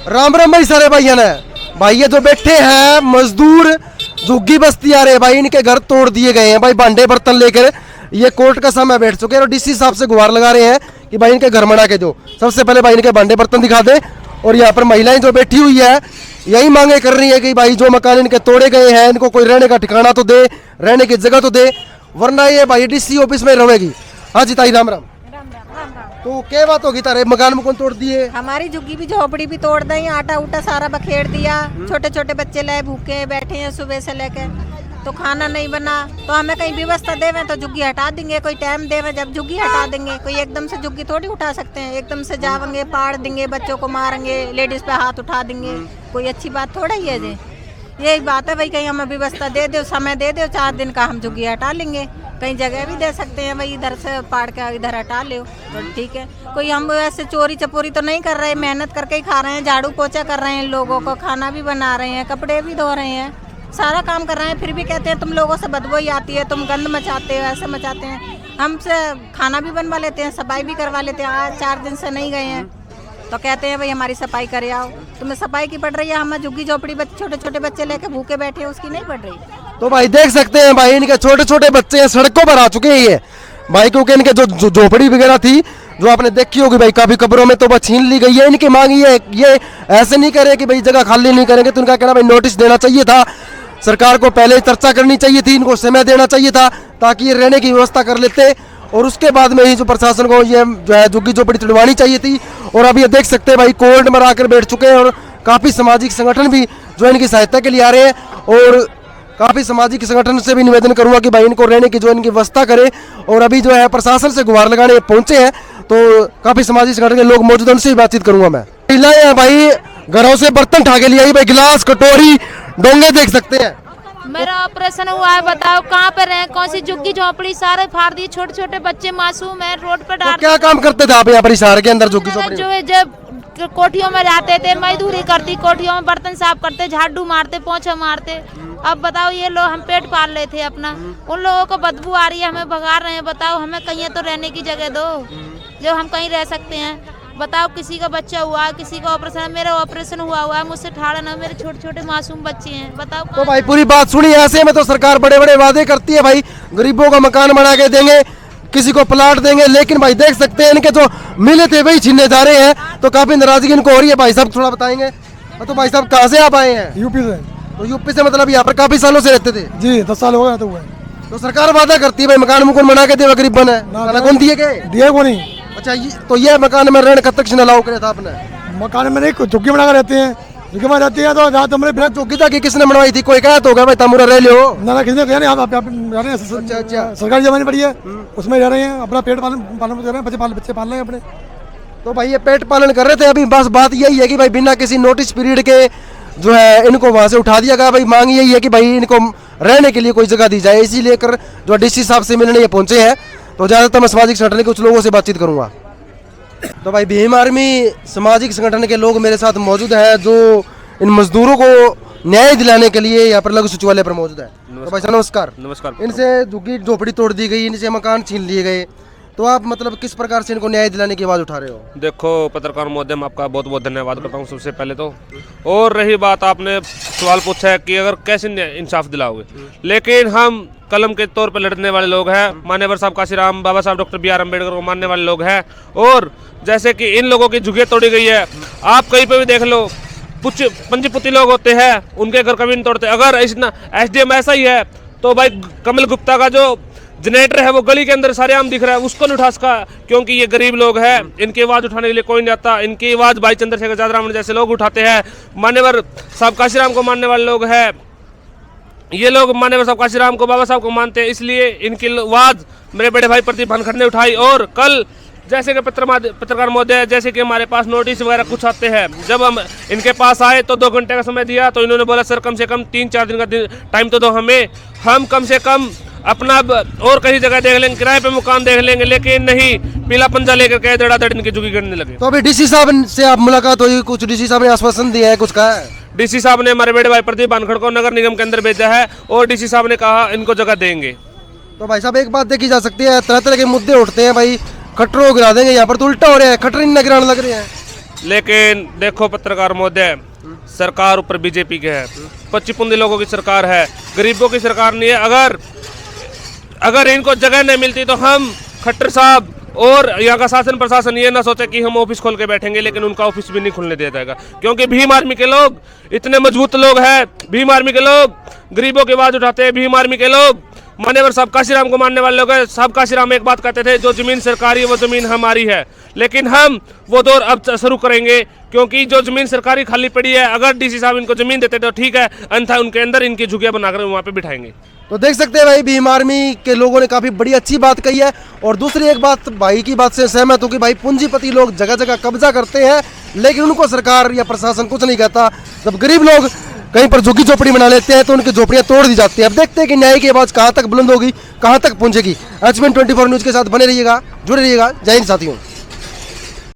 राम राम भाई सारे भाइयों ने। भाई ये जो बैठे हैं मजदूर झुग्गी बस्ती आ रहे हैं भाई, इनके घर तोड़ दिए गए हैं भाई, भांडे बर्तन लेकर ये कोर्ट का समय बैठ चुके हैं और डीसी साहब से गुहार लगा रहे हैं कि भाई इनके घर बना के दो। सबसे पहले भाई इनके भांडे बर्तन दिखा दे। और यहाँ पर महिलाएं जो बैठी हुई है यही मांगे कर रही है कि भाई जो मकान इनके तोड़े गए हैं इनको कोई रहने का ठिकाना तो दे, रहने की जगह तो दे, वरना ये भाई डीसी ऑफिस में रहेगी। हाँ जी ताई, राम राम। तो क्या बात होगी तारे मकान में कौन तोड़ दिए? हमारी झुग्गी भी झोपड़ी भी तोड़ दी, आटा उटा सारा बखेर दिया, छोटे छोटे बच्चे लाए भूखे बैठे हैं सुबह से लेकर, तो खाना नहीं बना। तो हमें कहीं व्यवस्था देवे तो झुग्गी हटा देंगे, कोई टाइम देवे जब झुग्गी हटा देंगे। कोई एकदम से झुग्गी थोड़ी उठा सकते हैं, एकदम से जावेंगे पाड़ देंगे, बच्चों को मारेंगे, लेडीज पे हाथ उठा देंगे, कोई अच्छी बात थोड़ा ही है जी। यही बात है भाई, कहीं हमें व्यवस्था दे दो, समय दे दो, 4 दिन का हम झुग्गी हटा लेंगे। कहीं जगह भी दे सकते हैं भाई, इधर से पाड़ के इधर हटा लो तो ठीक है। कोई हम ऐसे चोरी चपोरी तो नहीं कर रहे, मेहनत करके ही खा रहे हैं, झाड़ू पोछा कर रहे हैं, लोगों को खाना भी बना रहे हैं, कपड़े भी धो रहे हैं, सारा काम कर रहे हैं। फिर भी कहते हैं तुम लोगों से बदबू ही आती है, तुम गंद मचाते हो, ऐसे मचाते हैं। हमसे खाना भी बनवा लेते हैं, सफाई भी करवा लेते हैं। आज 4 दिन से नहीं गए हैं तो कहते हैं भाई हमारी सफाई करे आओ। तुम्हें सफाई की पड़ रही है, हमें झुग्गी झोपड़ी छोटे छोटे बच्चे लेके भूखे बैठे हैं, उसकी नहीं पड़ रही। तो भाई देख सकते हैं भाई इनके छोटे छोटे बच्चे सड़कों पर आ चुके हैं ये भाई, क्योंकि इनके जो झोपड़ी वगैरह थी जो आपने देखी होगी भाई काफी कब्रों में, तो वह छीन ली गई है। इनकी मांग ये ऐसे नहीं करे कि भाई जगह खाली नहीं करेंगे, तो इनका कहना भाई नोटिस देना चाहिए था, सरकार को पहले चर्चा करनी चाहिए थी, इनको समय देना चाहिए था ताकि ये रहने की व्यवस्था कर लेते, और उसके बाद में ही जो प्रशासन को ये जो है झुग्गी झोपड़ी तुड़वानी चाहिए थी। और अब ये देख सकते हैं भाई कोर्ट में आकर बैठ चुके हैं और काफ़ी सामाजिक संगठन भी जो इनकी सहायता के लिए आ रहे हैं, और काफ़ी सामाजिक संगठन से भी निवेदन करूंगा कि भाई इनको रहने की जो इनकी व्यवस्था करे। और अभी जो है प्रशासन से गुहार लगाने पहुंचे हैं, तो काफ़ी सामाजिक संगठन के लोग मौजूद हैं, उनसे भी बातचीत करूंगा मैं। महिलाएं हैं भाई घरों से बर्तन उठा के लिए आई भाई, गिलास कटोरी डोंगे देख सकते हैं। मेरा ऑपरेशन हुआ है, बताओ कहाँ पे रहे, कौन सी झुग्गी झोपड़ी सारे फाड़ दिए, छोटे छोटे बच्चे मासूम है रोड पर डाल। तो क्या काम करते थे आप यहाँ पर शहर के अंदर झुग्गी झोपड़ी? जो है जब कोठियों में जाते थे, मजदूरी करती, कोठियों में बर्तन साफ करते, झाड़ू मारते, पोंछा मारते। अब बताओ ये लोग, हम पेट पाल रहे थे अपना, उन लोगों को बदबू आ रही है, हमें भगा रहे हैं। बताओ हमें कहीं तो रहने की जगह दो, जो हम कहीं रह सकते हैं। बताओ किसी का बच्चा हुआ है, किसी का ऑपरेशन, मेरा ऑपरेशन हुआ है, मुझसे ठाड़ा ना, मेरे छोटे छोटे मासूम बच्चे हैं। बताओ तो भाई पूरी बात सुनी, ऐसे में तो सरकार बड़े बड़े वादे करती है भाई, गरीबों का मकान बना के देंगे, किसी को प्लाट देंगे, लेकिन भाई देख सकते हैं इनके जो मिले थे वही छीनने जा रहे हैं, तो काफी नाराजगी इनको हो रही है। भाई साहब थोड़ा बताएंगे। तो भाई साहब कहाँ से आप आए हैं? यूपी से। तो यूपी से मतलब यहाँ पर काफी सालों से रहते थे? जी 10 साल हो गए तो हुए। तो सरकार वादा करती है भाई मकान मुकान बना के दे, गरीब बने, कौन दिए गए? दिए को नहीं। अच्छा तो ये मकान में रहने का तक अलाउ करे था आपने? मकान में नहीं, झुग्गी बना कर रहते हैं, झुग्गी बना रहती है। तो जहाँ तुमने बिना झुग्गी था कि किसने बनवाई थी? कोई कहा तो होगा भाई तमुरा रह लो ना, किसी ने कहा नहीं, आप जा रहे हैं। अच्छा सरकारी जमानी पड़ी है, उसमें जा रहे हैं, अपना पेट पालन कर रहे हैं, बच्चे पाल रहे हैं अपने। तो भाई ये पेट पालन कर रहे थे। अभी बस बात यही है कि भाई बिना किसी नोटिस पीरियड के जो है इनको वहां से उठा दिया गया। भाई मांग यही है कि भाई इनको रहने के लिए कोई जगह दी जाए, इसी लेकर जो डीसी साहब से मिलने ये पहुंचे हैं। तो ज़्यादातर मैं सामाजिक संगठन के कुछ लोगों से बातचीत करूंगा। तो भाई भीम आर्मी सामाजिक संगठन के लोग मेरे साथ मौजूद हैं जो इन मजदूरों को न्याय दिलाने के लिए यहाँ पर लघु सचिवालय पर मौजूद है। तो भाई साहब नमस्कार। नमस्कार। इनसे झुग्गी झोपड़ी तोड़ दी गई, इनसे मकान छीन लिए गए, तो आप मतलब किस प्रकार से इनको न्याय दिलाने की आवाज़ उठा रहे हो? देखो पत्रकार महोदय, मैं आपका बहुत बहुत धन्यवाद करता हूँ सबसे पहले तो। और रही बात, आपने सवाल पूछा है कि अगर कैसे इंसाफ दिलाओगे, लेकिन हम कलम के तौर पर लड़ने वाले लोग हैं, मान्यवर साहब काशीराम, बाबा साहब डॉक्टर BR अम्बेडकर को मानने वाले लोग हैं। और जैसे कि इन लोगों की झुग्गियाँ तोड़ी गई है, आप कहीं पर भी देख लो, पंचपुती लोग होते हैं, उनके घर कभी नहीं तोड़ते। अगर इतना SDM ऐसा ही है तो भाई कमल गुप्ता का जो जनरेटर है वो गली के अंदर सारे आम दिख रहा है, उसको नहीं उठा सका, क्योंकि ये गरीब लोग हैं, इनकी आवाज़ उठाने के लिए कोई नहीं आता। इनकी आवाज़ भाई चंद्रशेखर जादव जैसे लोग उठाते हैं, मान्यवर साहब काशीराम को मानने वाले लोग हैं, ये लोग मान्यवर साहब काशीराम को, बाबा साहब को मानते हैं, इसलिए इनकी आवाज़ मेरे बड़े भाई प्रदीप भानखड़ ने उठाई। और कल जैसे कि पत्रकार महोदय, जैसे कि हमारे पास नोटिस वगैरह कुछ आते हैं, जब हम इनके पास आए तो 2 घंटे का समय दिया, तो इन्होंने बोला सर कम से कम 3-4 दिन का टाइम तो दो हमें, हम कम से कम अपना और कहीं जगह देख लेंगे, किराए पे मकान देख लेंगे, लेकिन नहीं, पीला पंजा लेकर कह धड़ाधड़ इनकी झुग्गी गिरने लगे। तो अभी डीसी साहब से आप मुलाकात हुई, कुछ डीसी साहब ने आश्वासन दिया है, कुछ कहा है? डीसी साहब ने हमारे बड़े भाई प्रदीप भानखड़ को नगर निगम के अंदर भेजा है और डीसी साहब ने कहा इनको जगह देंगे। तो भाई साहब एक बात देखी जा सकती है, तरह तरह के मुद्दे उठते हैं भाई, खटरों गिरा देंगे, यहाँ पर तो उल्टा हो रहा है, खटर इन गिराने लग रहे हैं। लेकिन देखो पत्रकार महोदय, सरकार ऊपर बीजेपी के है, 25 लोगों की सरकार है, गरीबों की सरकार नहीं है। अगर इनको जगह नहीं मिलती तो हम खट्टर साहब और यहाँ का शासन प्रशासन ये ना सोचे कि हम ऑफिस खोल के बैठेंगे, लेकिन उनका ऑफिस भी नहीं खुलने दिया जाएगा, क्योंकि भीम आर्मी के लोग इतने मजबूत लोग हैं। भीम आर्मी के लोग गरीबों की आवाज उठाते हैं। भीम आर्मी के लोग मान्यवर साहब काशीराम को मानने वाले लोग हैं। साहब काशीराम एक बात कहते थे, जो जमीन सरकारी है वो जमीन हमारी है, लेकिन हम वो दौर अब शुरू करेंगे, क्योंकि जो जमीन सरकारी खाली पड़ी है, अगर डीसी साहब इनको जमीन देते तो ठीक है, अन्यथा उनके अंदर इनकी झुग्गियां बनाकर वहाँ पे बिठाएंगे। तो देख सकते हैं भाई, भीम आर्मी के लोगों ने काफी बड़ी अच्छी बात कही है। और दूसरी एक बात भाई की बात से सहमत हूँ कि भाई पूंजीपति लोग जगह जगह कब्जा करते हैं, लेकिन उनको सरकार या प्रशासन कुछ नहीं कहता। जब गरीब लोग कहीं पर झुग्गी झोपड़ी बना लेते हैं तो उनकी झोपड़ियां तोड़ दी जाती है। अब देखते हैं कि न्याय की आवाज कहां तक बुलंद होगी, कहां तक पहुंचेगी। HBN 24 न्यूज के साथ बने रहिएगा, जुड़े रहिएगा। जय हिंद साथियों।